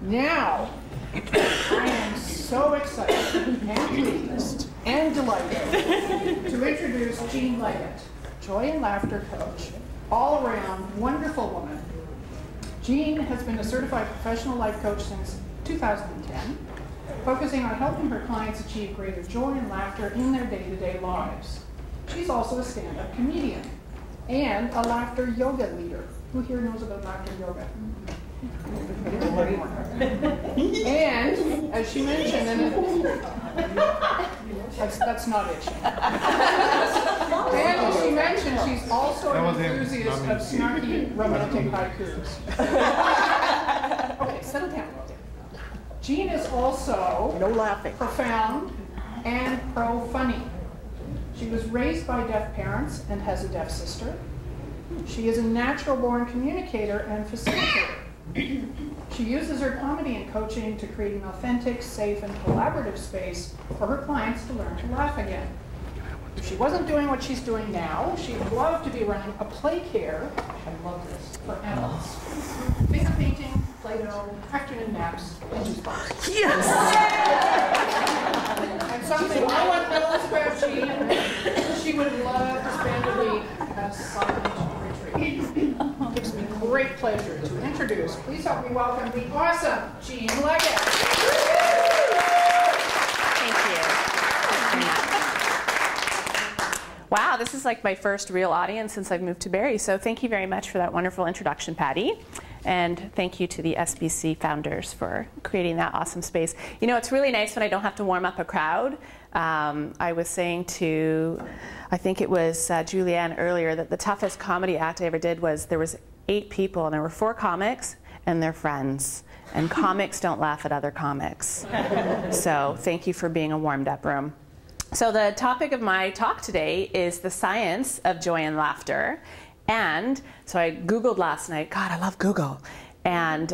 Now, I am so excited and pleased and delighted to introduce Jean Leggett, Joy and Laughter coach, all-around wonderful woman. Jean has been a certified professional life coach since 2010, focusing on helping her clients achieve greater joy and laughter in their day-to-day lives. She's also a stand-up comedian and a laughter yoga leader. Who here knows about laughter yoga? And as she mentioned, that's not it. And as she mentioned, she's also an enthusiast of snarky romantic haikus. Okay, settle down. Jean is also no laughing, profound and pro-funny. She was raised by deaf parents and has a deaf sister. She is a natural-born communicator and facilitator. She uses her comedy and coaching to create an authentic, safe, and collaborative space for her clients to learn to laugh again. If she wasn't doing what she's doing now, she'd love to be running a play care, I love this, for adults. Finger painting, Play-Doh, afternoon naps, and juice boxes. Yes! And something no one knows about Jean, she would love to spend a week at a silent retreat. It gives me great pleasure to introduce, please help me welcome the awesome Jean Leggett. Thank you. Wow, this is like my first real audience since I've moved to Barrie, so thank you very much for that wonderful introduction, Patty. And thank you to the SBC founders for creating that awesome space. You know, it's really nice when I don't have to warm up a crowd. I was saying to, I think it was Julianne earlier, that the toughest comedy act I ever did was there was 8 people and there were 4 comics and their friends. And comics don't laugh at other comics. So thank you for being a warmed up room. So the topic of my talk today is the science of joy and laughter. And so I Googled last night, God, I love Google, and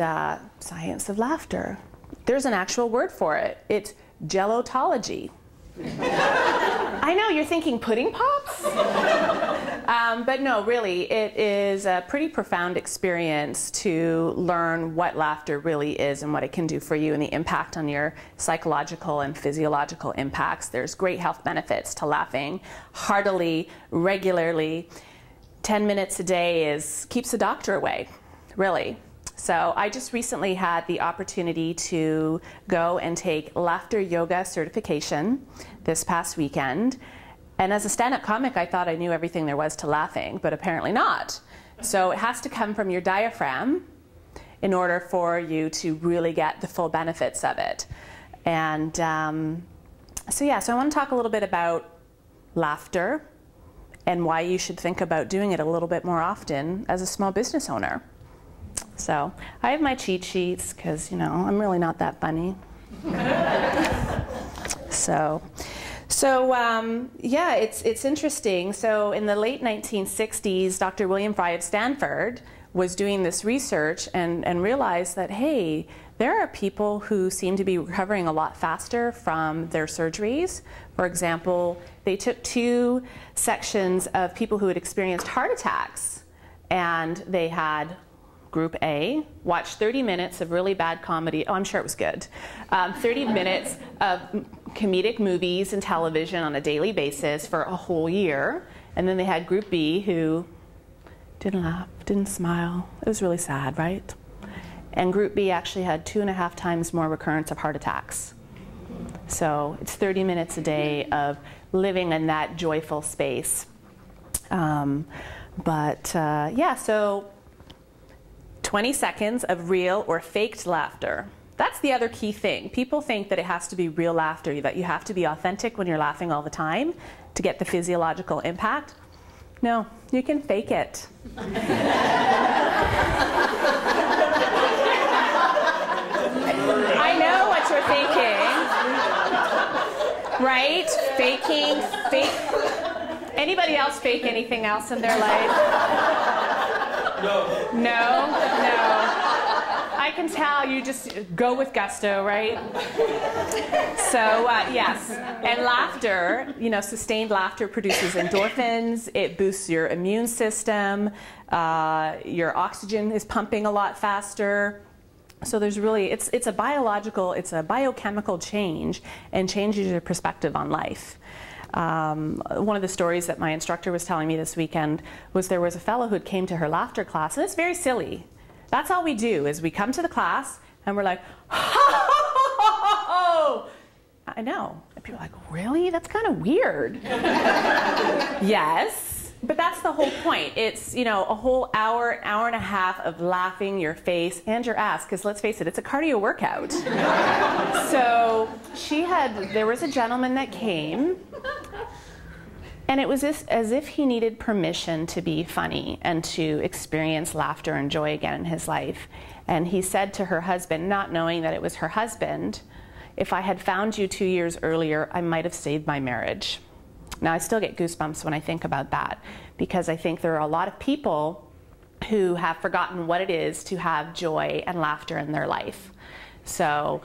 science of laughter. There's an actual word for it. It's gelotology. I know, you're thinking pudding pops? But no, really, it is a pretty profound experience to learn what laughter really is and what it can do for you and the impact on your psychological and physiological impacts. There's great health benefits to laughing heartily, regularly. 10 minutes a day keeps the doctor away, really. So I just recently had the opportunity to go and take laughter yoga certification this past weekend. And as a stand-up comic, I thought I knew everything there was to laughing, but apparently not. So it has to come from your diaphragm in order for you to really get the full benefits of it. And so I want to talk a little bit about laughter and why you should think about doing it a little bit more often as a small business owner. So I have my cheat sheets because, you know, I'm really not that funny. Yeah, it's interesting. So in the late 1960s, Dr. William Fry of Stanford was doing this research and realized that, hey, there are people who seem to be recovering a lot faster from their surgeries. For example, they took 2 sections of people who had experienced heart attacks, and they had Group A watch 30 minutes of really bad comedy. Oh, I'm sure it was good. 30 minutes of comedic movies and television on a daily basis for a whole year. And then they had Group B who didn't laugh, didn't smile. It was really sad, right? And Group B actually had 2.5 times more recurrence of heart attacks. So it's 30 minutes a day of living in that joyful space. Yeah, so 20 seconds of real or faked laughter. That's the other key thing. People think that it has to be real laughter, that you have to be authentic when you're laughing all the time to get the physiological impact. No, you can fake it. I know what you're thinking, right? Fake. Anybody else fake anything else in their life? No. I can tell you just go with gusto, right? So yes, and laughter, you know, sustained laughter produces endorphins. It boosts your immune system. Your oxygen is pumping a lot faster. So there's really, it's a biological, it's a biochemical change, and changes your perspective on life. One of the stories that my instructor was telling me this weekend was there was a fellow who came to her laughter class, and it's very silly. That's all we do, is we come to the class and we're like, ho! I know. And people are like, really? That's kind of weird. Yes. But that's the whole point. It's, you know, a whole hour, hour and a half of laughing your face and your ass, because let's face it, it's a cardio workout. So there was a gentleman that came, and it was as if he needed permission to be funny and to experience laughter and joy again in his life. And he said to her husband, not knowing that it was her husband, if I had found you 2 years earlier, I might have saved my marriage. Now, I still get goosebumps when I think about that, because I think there are a lot of people who have forgotten what it is to have joy and laughter in their life. So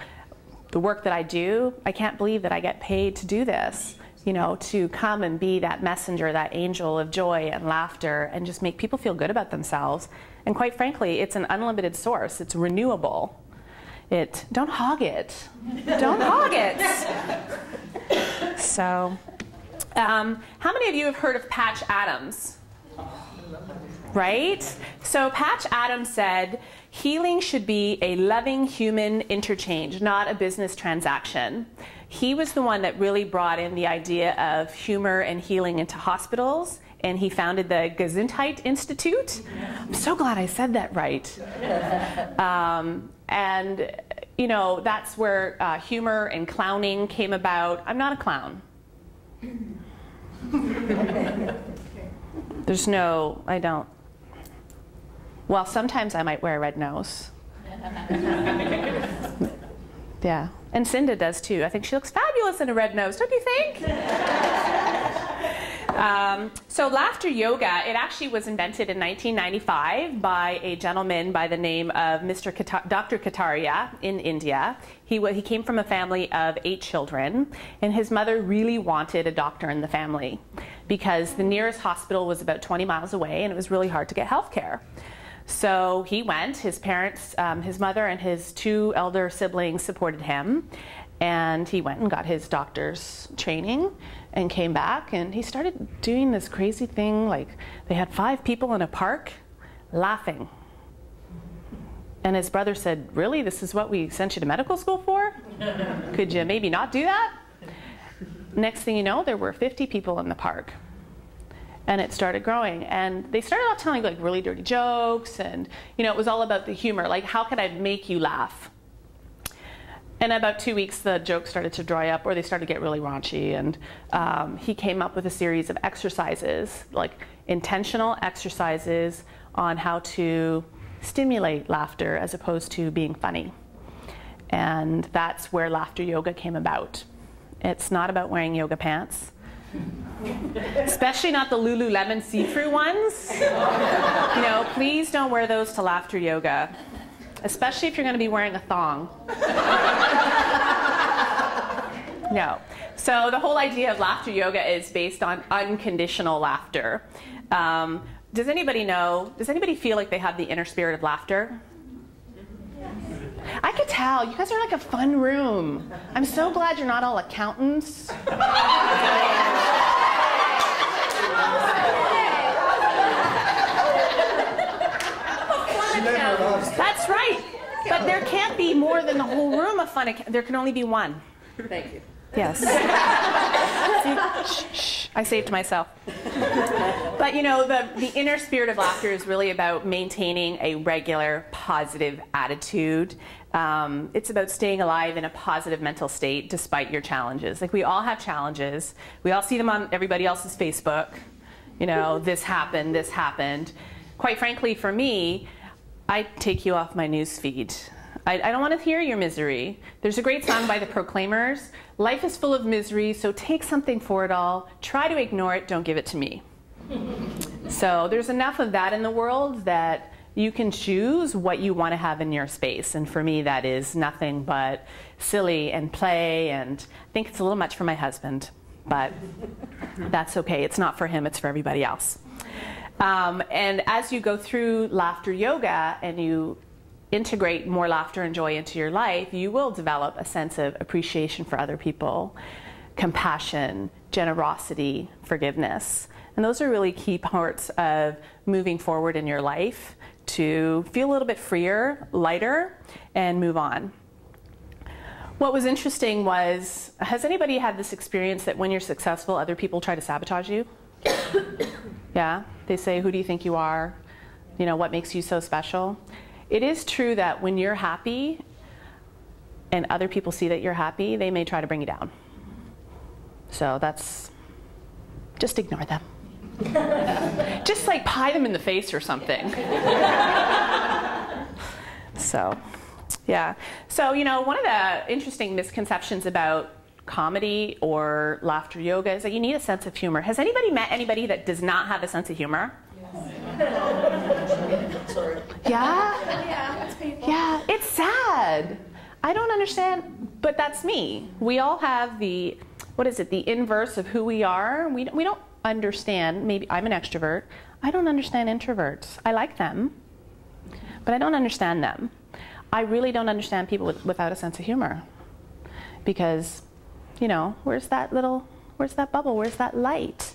the work that I do, I can't believe that I get paid to do this, you know, to come and be that messenger, that angel of joy and laughter, and just make people feel good about themselves. And quite frankly, it's an unlimited source. It's renewable. Don't hog it. Don't hog it. So... how many of you have heard of Patch Adams? Right? So Patch Adams said, healing should be a loving human interchange, not a business transaction. He was the one that really brought in the idea of humor and healing into hospitals, and he founded the Gesundheit Institute. I'm so glad I said that right. And, you know, that's where humor and clowning came about. I'm not a clown. I don't. Well, sometimes I might wear a red nose. Yeah, and Cinda does too. I think she looks fabulous in a red nose, don't you think? So laughter yoga, it actually was invented in 1995 by a gentleman by the name of Dr. Kataria in India. He came from a family of 8 children, and his mother really wanted a doctor in the family because the nearest hospital was about 20 miles away, and it was really hard to get health care. So he went, his parents, his mother and his 2 elder siblings supported him, and he went and got his doctor's training and came back, and he started doing this crazy thing, like they had 5 people in a park laughing. And his brother said, really, this is what we sent you to medical school for? Could you maybe not do that? Next thing you know, there were 50 people in the park. And it started growing, and they started off telling like really dirty jokes, and you know, it was all about the humor, like how can I make you laugh? And in about 2 weeks, the jokes started to dry up, or they started to get really raunchy, and he came up with a series of exercises, like intentional exercises on how to stimulate laughter as opposed to being funny. And that's where laughter yoga came about. It's not about wearing yoga pants. Especially not the Lululemon see-through ones. You know, please don't wear those to laughter yoga, especially if you're going to be wearing a thong. No. So the whole idea of laughter yoga is based on unconditional laughter. Does anybody feel like they have the inner spirit of laughter? I could tell. You guys are like a fun room. I'm so glad you're not all accountants. That's right. But there can't be more than the whole room of fun. There can only be one. Thank you. Yes. Shh, I saved myself. But you know, the inner spirit of laughter is really about maintaining a regular positive attitude. It's about staying alive in a positive mental state despite your challenges. Like, we all have challenges. We all see them on everybody else's Facebook. You know, this happened, this happened. Quite frankly, for me, I take you off my news feed. I don't want to hear your misery. There's a great song by the Proclaimers. Life is full of misery, so take something for it all. Try to ignore it, don't give it to me. So there's enough of that in the world that you can choose what you want to have in your space. And for me, that is nothing but silly and play. And I think it's a little much for my husband, but that's okay. It's not for him, it's for everybody else. And as you go through laughter yoga and you integrate more laughter and joy into your life, you will develop a sense of appreciation for other people, compassion, generosity, forgiveness. And those are really key parts of moving forward in your life to feel a little bit freer, lighter, and move on. What was interesting was, has anybody had this experience that when you're successful, other people try to sabotage you? Yeah? They say, who do you think you are? You know, what makes you so special? It is true that when you're happy and other people see that you're happy, they may try to bring you down. So that's, just ignore them. Just like pie them in the face or something. So, yeah. So, you know, one of the interesting misconceptions about comedy or laughter yoga is that you need a sense of humor. Has anybody met anybody that does not have a sense of humor? Yes. Sorry. Yeah? Yeah, it's painful. Yeah, it's sad. I don't understand, but that's me. We all have the, what is it, the inverse of who we are. We don't understand, maybe I'm an extrovert. I don't understand introverts. I like them, but I don't understand them. I really don't understand people without a sense of humor, because, you know, where's that bubble? Where's that light?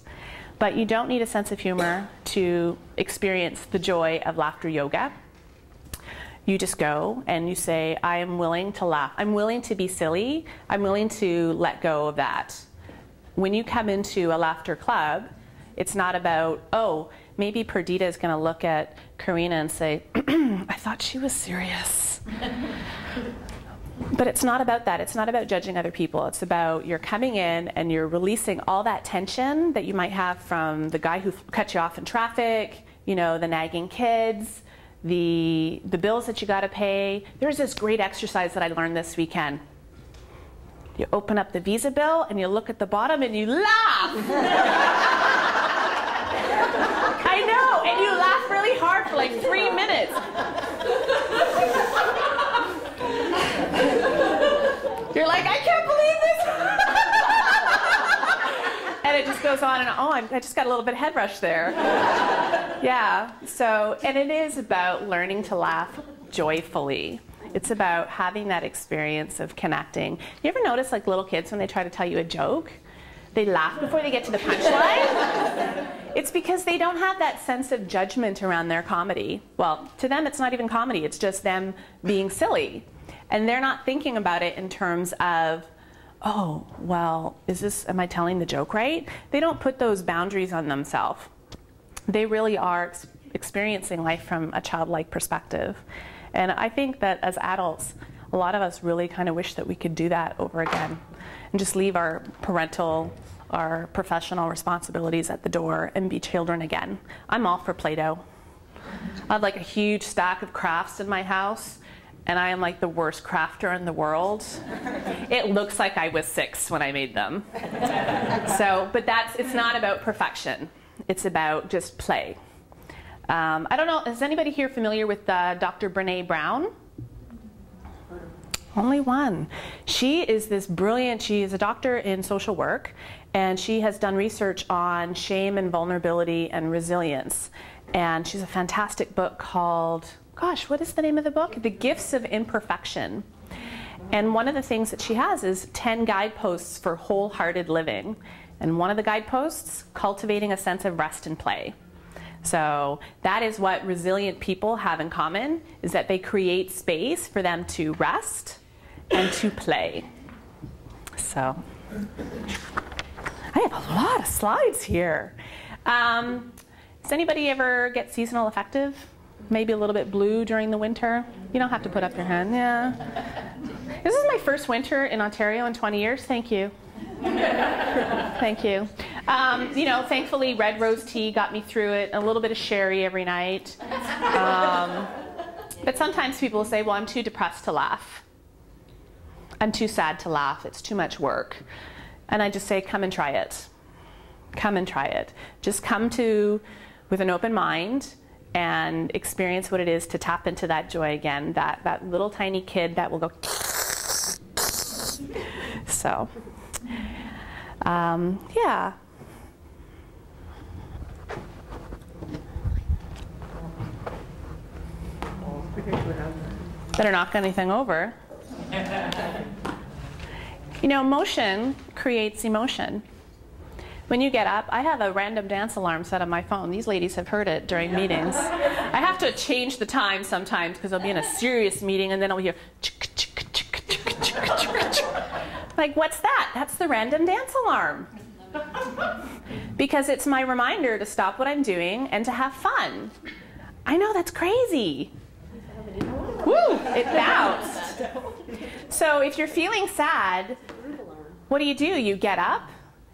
But you don't need a sense of humor to experience the joy of laughter yoga. You just go and you say, I am willing to laugh. I'm willing to be silly. I'm willing to let go of that. When you come into a laughter club, it's not about, oh, maybe Perdita is going to look at Karina and say, I thought she was serious. But it's not about that. It's not about judging other people. It's about you're coming in and you're releasing all that tension that you might have from the guy who cut you off in traffic, you know, the nagging kids, the bills that you got to pay. There's this great exercise that I learned this weekend. You open up the Visa bill and you look at the bottom and you laugh. I know, and you laugh really hard for like 3 minutes. You're like, I can't believe this. And it just goes on and on. I just got a little bit of head rush there. Yeah, so, and it is about learning to laugh joyfully. It's about having that experience of connecting. You ever notice like little kids when they try to tell you a joke? They laugh before they get to the punchline? It's because they don't have that sense of judgment around their comedy. Well, to them it's not even comedy, it's just them being silly. And they're not thinking about it in terms of, oh, well, am I telling the joke right? They don't put those boundaries on themselves. They really are experiencing life from a childlike perspective. And I think that as adults, a lot of us really kind of wish that we could do that over again and just leave our parental, our professional responsibilities at the door and be children again. I'm all for Play-Doh. I have like a huge stack of crafts in my house, and I am like the worst crafter in the world. It looks like I was 6 when I made them. So, but it's not about perfection. It's about just play. I don't know, is anybody here familiar with Dr. Brené Brown? Only one. She is this brilliant, she is a doctor in social work, and she has done research on shame and vulnerability and resilience. And she's a fantastic book called, gosh, what is the name of the book? The Gifts of Imperfection. And one of the things that she has is 10 guideposts for wholehearted living. And one of the guideposts, cultivating a sense of rest and play. So that is what resilient people have in common, is that they create space for them to rest and to play. So I have a lot of slides here. Does anybody ever get seasonal affective? Maybe a little bit blue during the winter? You don't have to put up your hand. Yeah. This is my first winter in Ontario in 20 years. Thank you. Thank you. You know, thankfully, red rose tea got me through it. A little bit of sherry every night. But sometimes people say, well, I'm too depressed to laugh. I'm too sad to laugh. It's too much work. And I just say, come and try it. Come and try it. Just come to with an open mind and experience what it is to tap into that joy again, that little tiny kid that will go. So, yeah. Better knock anything over. You know, motion creates emotion. When you get up, I have a random dance alarm set on my phone. These ladies have heard it during meetings. I have to change the time sometimes because I'll be in a serious meeting and then I'll hear like, what's that? That's the random dance alarm. Because it's my reminder to stop what I'm doing and to have fun. I know, that's crazy. Woo, it bounced. So if you're feeling sad, what do? You get up,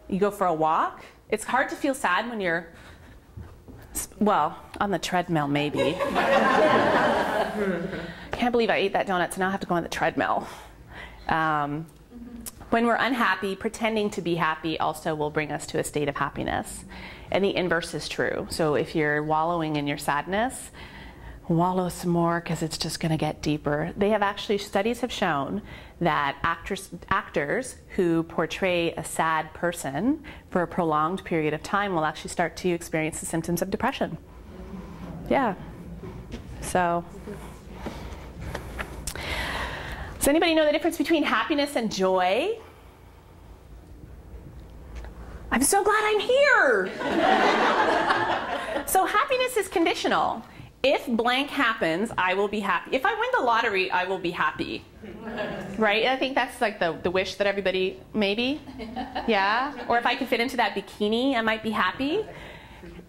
you go for a walk. It's hard to feel sad when you're, well, on the treadmill maybe. Can't believe I ate that donut, so now I have to go on the treadmill. When we're unhappy, pretending to be happy also will bring us to a state of happiness. And the inverse is true. So if you're wallowing in your sadness, wallow some more because it's just going to get deeper. Studies have shown that actors who portray a sad person for a prolonged period of time will actually start to experience the symptoms of depression. Yeah. So, does anybody know the difference between happiness and joy? I'm so glad I'm here. So happiness is conditional. If blank happens, I will be happy. If I win the lottery, I will be happy. Right? I think that's like the wish that everybody, maybe? Yeah? Or if I could fit into that bikini, I might be happy.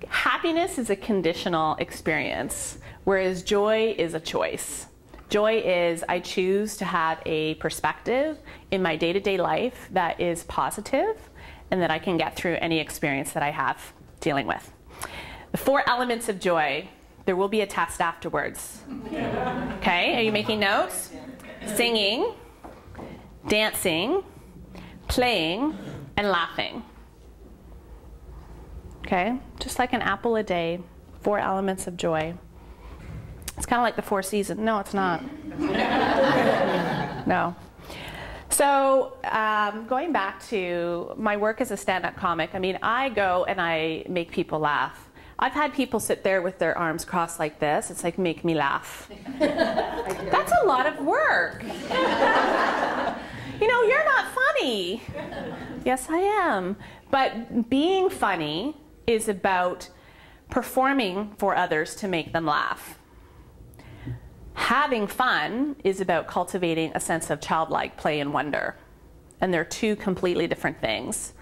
Happiness is a conditional experience, whereas joy is a choice. Joy is I choose to have a perspective in my day-to-day life that is positive and that I can get through any experience that I have dealing with. The 4 elements of joy. There will be a test afterwards. Okay, are you making notes? Singing, dancing, playing, and laughing. Okay, just like an apple a day, 4 elements of joy. It's kind of like the 4 seasons. No, it's not. No. So going back to my work as a stand-up comic, I mean, I go and I make people laugh. I've had people sit there with their arms crossed like this. It's like, make me laugh. That's a lot of work. You know, you're not funny. Yes, I am. But being funny is about performing for others to make them laugh. Having fun is about cultivating a sense of childlike play and wonder. And they're 2 completely different things.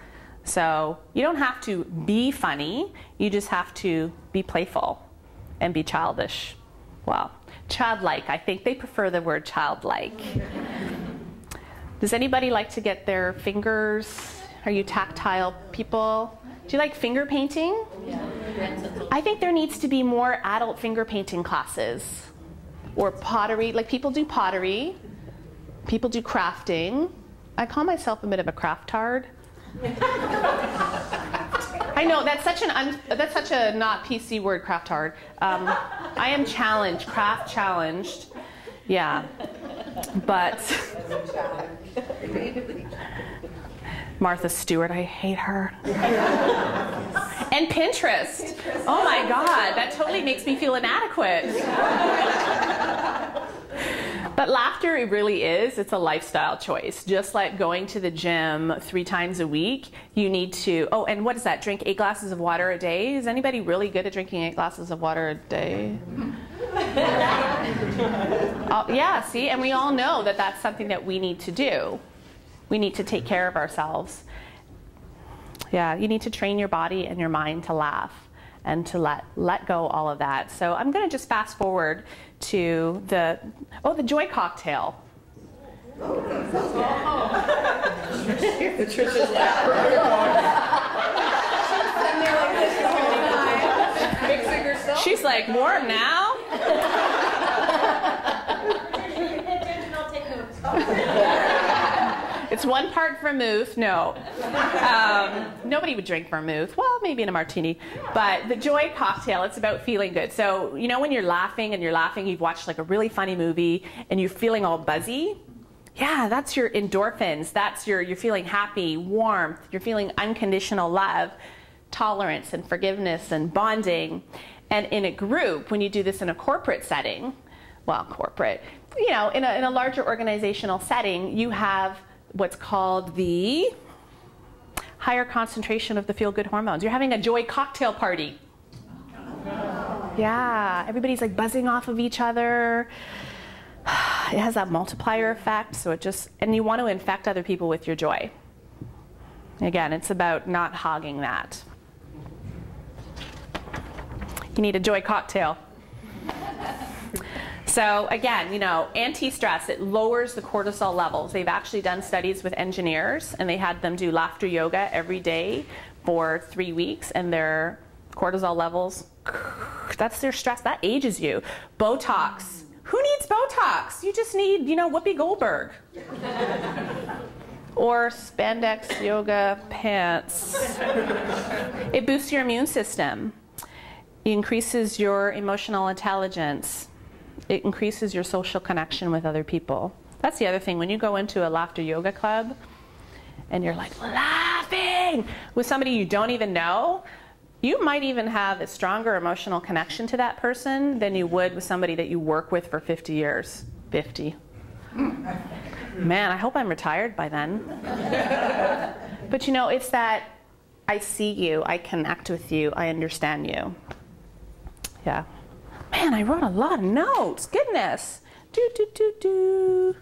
So you don't have to be funny, you just have to be playful and be childish. Well, childlike, I think they prefer the word childlike. Does anybody like to get their fingers? Are you tactile people? Do you like finger painting? Yeah. I think there needs to be more adult finger painting classes. Or pottery, like people do pottery, people do crafting. I call myself a bit of a craft-tard. I know that's such a not PC word, craft-tard. I am challenged, craft challenged. Yeah, but Martha Stewart, I hate her. And Pinterest. Oh my God, that totally makes me feel inadequate. But laughter, it really is. It's a lifestyle choice. Just like going to the gym 3 times a week, you need to, oh, and what is that? Drink 8 glasses of water a day? Is anybody really good at drinking 8 glasses of water a day? Yeah, see, and we all know that that's something that we need to do. We need to take care of ourselves. Yeah, you need to train your body and your mind to laugh and to let go all of that. So I'm going to just fast forward to the joy cocktail. She's like, warm now? It's 1 part vermouth. No. Nobody would drink vermouth. Well, maybe in a martini. But the joy cocktail, it's about feeling good. So, you know when you're laughing, you've watched like a really funny movie, and you're feeling all buzzy? Yeah, that's your endorphins. That's you're feeling happy, warmth. You're feeling unconditional love, tolerance and forgiveness and bonding. And in a group, when you do this in a corporate setting, well, corporate, you know, in a larger organizational setting, you have what's called the higher concentration of the feel-good hormones. You're having a joy cocktail party. Yeah, everybody's like buzzing off of each other. It has that multiplier effect, so it just, and you want to infect other people with your joy. Again, it's about not hogging that. You need a joy cocktail. So again, you know, anti-stress, it lowers the cortisol levels. They've actually done studies with engineers, and they had them do laughter yoga every day for 3 weeks, and their cortisol levels, that's their stress, that ages you. Botox. Who needs Botox? You just need, you know, Whoopi Goldberg. Or spandex yoga pants. It boosts your immune system. It increases your emotional intelligence. It increases your social connection with other people. That's the other thing. When you go into a laughter yoga club and you're like laughing with somebody you don't even know, you might even have a stronger emotional connection to that person than you would with somebody that you work with for 50 years. 50. Man, I hope I'm retired by then. But you know, it's that I see you, I connect with you, I understand you. Yeah. Man, I wrote a lot of notes. Goodness. Well, do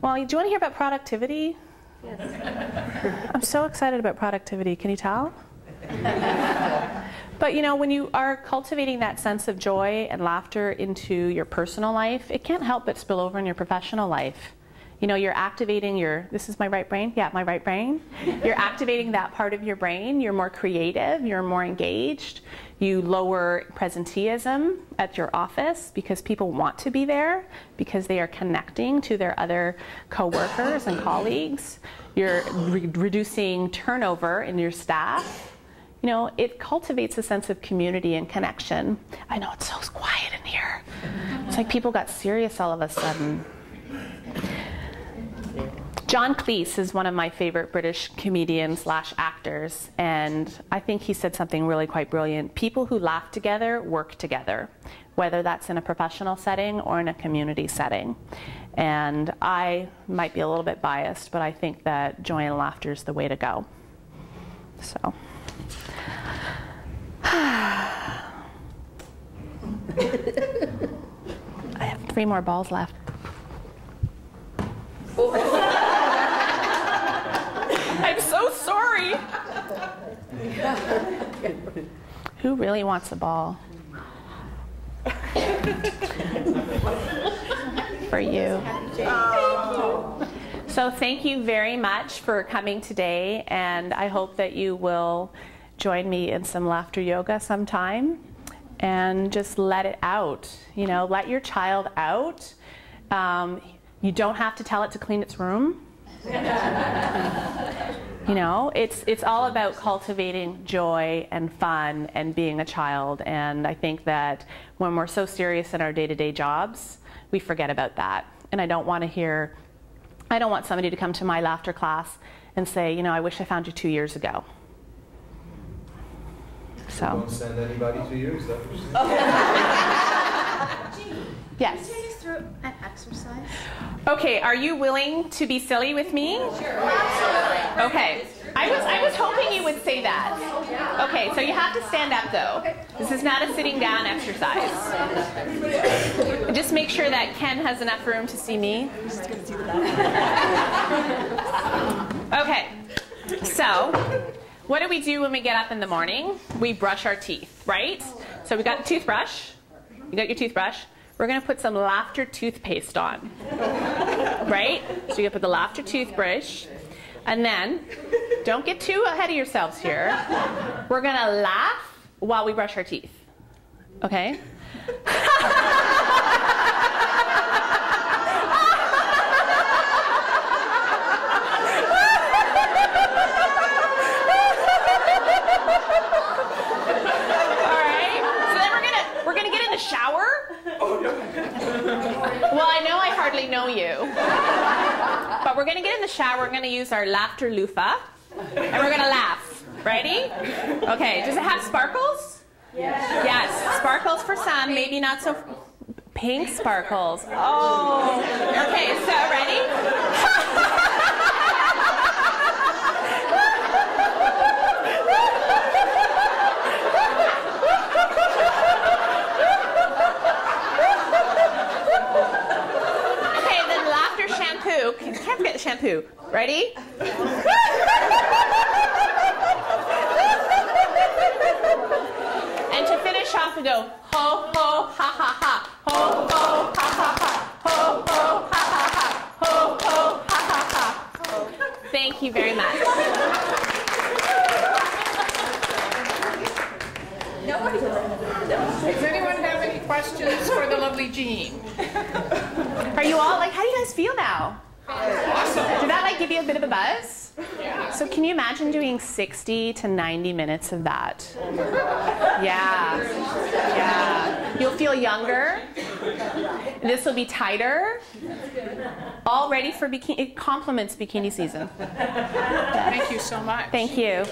you want to hear about productivity? Yes. I'm so excited about productivity. Can you tell? But you know, when you are cultivating that sense of joy and laughter into your personal life, it can't help but spill over in your professional life. You know, you're activating your, this is my right brain? Yeah, my right brain. You're activating that part of your brain. You're more creative. You're more engaged. You lower presenteeism at your office because people want to be there because they are connecting to their other coworkers and colleagues. You're reducing turnover in your staff. You know, it cultivates a sense of community and connection. I know, it's so quiet in here. It's like people got serious all of a sudden. John Cleese is one of my favorite British comedians / actors, and I think he said something really quite brilliant. People who laugh together work together, whether that's in a professional setting or in a community setting. And I might be a little bit biased, but I think that joy and laughter is the way to go. So. I have 3 more balls left. I'm so sorry. Who really wants a ball? For you. So thank you very much for coming today, and I hope that you will join me in some laughter yoga sometime and just let it out. You know, let your child out. You don't have to tell it to clean its room. You know, it's all about cultivating joy and fun and being a child. And I think that when we're so serious in our day-to-day jobs, we forget about that. And I don't want somebody to come to my laughter class and say, you know, I wish I found you 2 years ago. So. Don't send anybody 2 years, though. Yes. Can you take us through an exercise? Okay, are you willing to be silly with me? Sure. Absolutely. Okay. I was hoping you would say that. Okay, so you have to stand up though. This is not a sitting down exercise. Just make sure that Ken has enough room to see me. Okay, so what do we do when we get up in the morning? We brush our teeth, right? So we got a toothbrush. You got your toothbrush. We're going to put some laughter toothpaste on, right? So you're going to put the laughter toothbrush, and then, don't get too ahead of yourselves here. We're going to laugh while we brush our teeth, okay? Shower? Well, I know I hardly know you. But we're going to get in the shower. We're going to use our laughter loofah. And we're going to laugh. Ready? Okay. Does it have sparkles? Yes. Yes. Sparkles for some. Maybe not so Pink sparkles. Oh. Okay, so ready? Okay, then laughter shampoo. Can't forget the shampoo. Ready? And to finish off, we go ho ho ha ha ha, ho ho ha ha ha, ho ho ha ha ha, ho ho ha ha ha. Thank you very much. Does anyone have any questions for the lovely Jean? Are you all like? How do you guys feel now? Awesome. Did that like give you a bit of a buzz? Yeah. So can you imagine doing 60 to 90 minutes of that? Yeah. Yeah. You'll feel younger. This will be tighter. All ready for bikini. It complements bikini season. Thank you so much. Thank you.